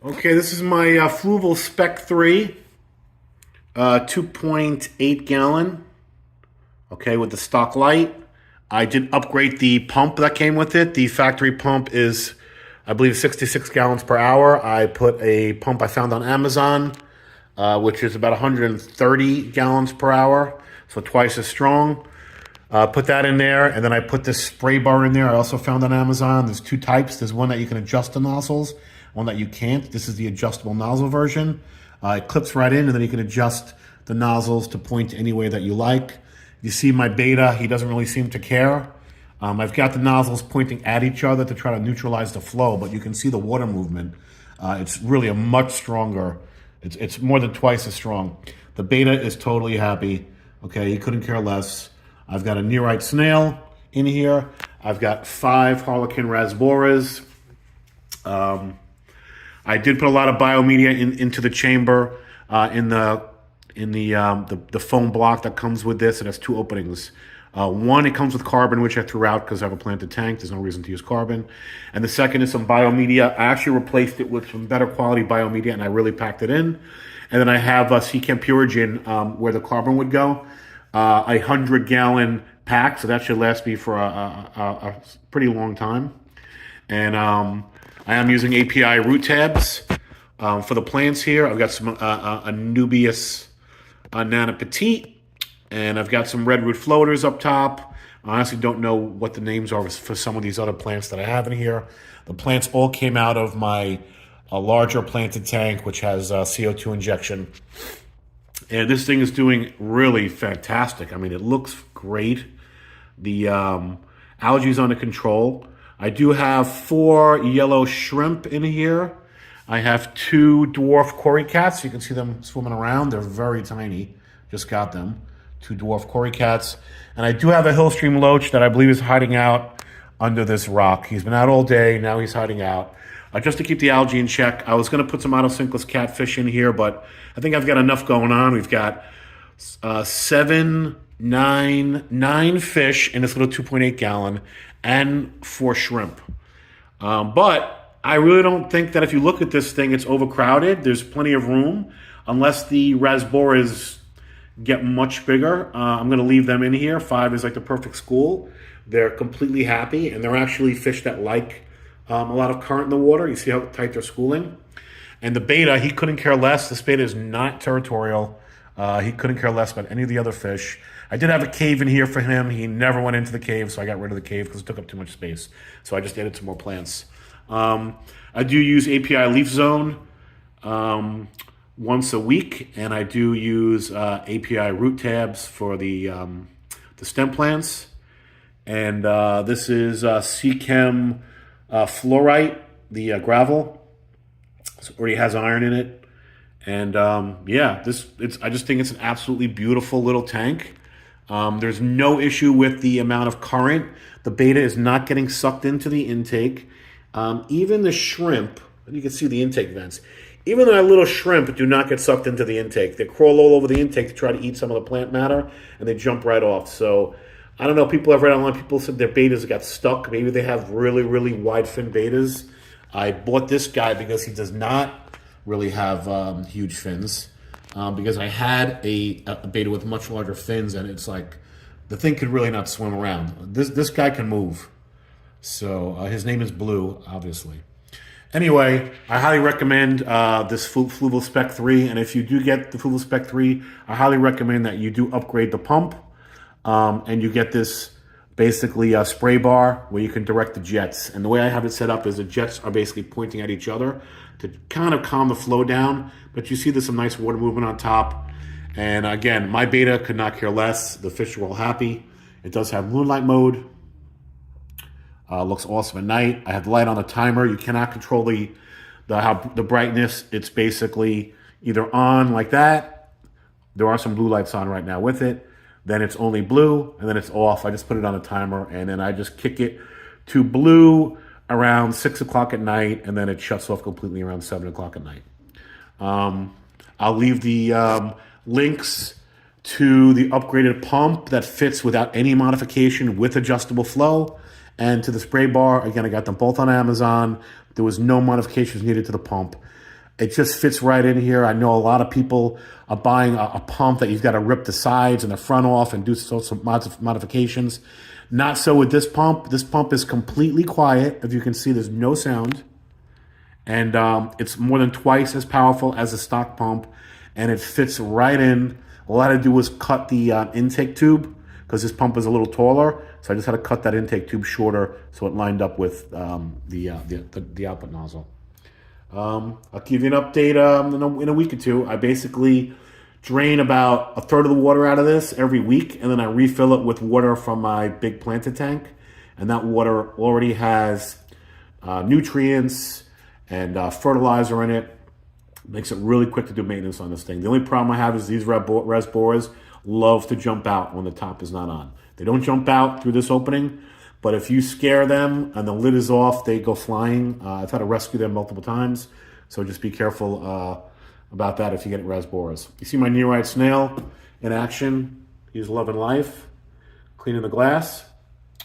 Okay, this is my Fluval Spec 3, 2.8 gallon, okay, with the stock light. I did upgrade the pump that came with it. The factory pump is, I believe, 66 gallons per hour. I put a pump I found on Amazon, which is about 130 gallons per hour, so twice as strong. Put that in there, and then I put this spray bar in there. I also found on Amazon. There's two types. There's one that you can adjust the nozzles, one that you can't. This is the adjustable nozzle version. It clips right in, and then you can adjust the nozzles to point any way that you like. You see my Beta, he doesn't really seem to care. I've got the nozzles pointing at each other to try to neutralize the flow, but you can see the water movement. It's really a much stronger, it's more than twice as strong. The Beta is totally happy. Okay, he couldn't care less. I've got a nearite snail in here. I've got 5 Harlequin rasboras. I did put a lot of biomedia into the chamber in the foam block that comes with this. It has 2 openings. One, it comes with carbon, which I threw out because I have a planted tank. There's no reason to use carbon. And the second is some biomedia. I actually replaced it with some better quality biomedia, and I really packed it in. And then I have a Seachem Purigen where the carbon would go. A 100-gallon pack, so that should last me for a pretty long time. And I am using API root tabs for the plants here. I've got some a Nubius Nana Petite, and I've got some red root floaters up top. I honestly don't know what the names are for some of these other plants that I have in here. The plants all came out of my larger planted tank, which has CO2 injection. And this thing is doing really fantastic. I mean, it looks great. The algae is under control. I do have 4 yellow shrimp in here. I have 2 dwarf cory cats. You can see them swimming around. They're very tiny. Just got them. 2 dwarf cory cats. And I do have a hillstream loach that I believe is hiding out under this rock. He's been out all day. Now he's hiding out. Just to keep the algae in check, I was going to put some autosynclus catfish in here, but I think I've got enough going on. We've got 9 fish in this little 2.8 gallon and 4 shrimp. But I really don't think that if you look at this thing, it's overcrowded. There's plenty of room, unless the rasboras get much bigger. I'm going to leave them in here. 5 is like the perfect school. They're completely happy, and they're actually fish that like a lot of current in the water. You see how tight they're schooling. And the Beta, he couldn't care less. This Beta is not territorial. He couldn't care less about any of the other fish. I did have a cave in here for him. He never went into the cave, so I got rid of the cave because it took up too much space. So I just added some more plants. I do use API Leaf Zone once a week, and I do use API root tabs for the stem plants. And this is Seachem fluorite, the gravel. So it already has iron in it. And yeah, I just think it's an absolutely beautiful little tank. There's no issue with the amount of current. The Beta is not getting sucked into the intake. Even the shrimp, you can see the intake vents. Even the little shrimp do not get sucked into the intake. They crawl all over the intake to try to eat some of the plant matter, and they jump right off. So I don't know, people have read online, people said their Betas got stuck. Maybe they have really, really wide fin Betas. I bought this guy because he does not really have huge fins. Because I had a Beta with much larger fins, and it's like, the thing could really not swim around. This guy can move. So his name is Blue, obviously. Anyway, I highly recommend this Fluval Spec 3, and if you do get the Fluval Spec 3, I highly recommend that you do upgrade the pump, and you get this basically a spray bar where you can direct the jets. And the way I have it set up is the jets are basically pointing at each other to kind of calm the flow down. But you see there's some nice water movement on top. And again, my Beta could not care less. The fish are all happy. It does have moonlight mode. Looks awesome at night. I have the light on the timer. You cannot control the brightness. It's basically either on like that. There are some blue lights on right now with it. Then it's only blue, and then it's off. I just put it on a timer, and then I just kick it to blue around 6 o'clock at night, and then it shuts off completely around 7 o'clock at night. I'll leave the links to the upgraded pump that fits without any modification with adjustable flow, and to the spray bar. Again, I got them both on Amazon. There was no modifications needed to the pump. It just fits right in here. I know a lot of people are buying a pump that you've got to rip the sides and the front off and do some modifications. Not so with this pump. This pump is completely quiet. If you can see, there's no sound. And it's more than twice as powerful as a stock pump. And it fits right in. All I had to do was cut the intake tube because this pump is a little taller. So I just had to cut that intake tube shorter so it lined up with the output nozzle. I'll give you an update in a week or two. I basically drain about a third of the water out of this every week, and then I refill it with water from my big planted tank. And that water already has nutrients and fertilizer in it. Makes it really quick to do maintenance on this thing. The only problem I have is these res borers love to jump out when the top is not on. They don't jump out through this opening, but if you scare them and the lid is off, they go flying. I've had to rescue them multiple times, so just be careful about that if you get res borers. You see my nearite snail in action. He's loving life, cleaning the glass.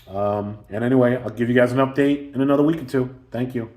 And anyway, I'll give you guys an update in another week or two. Thank you.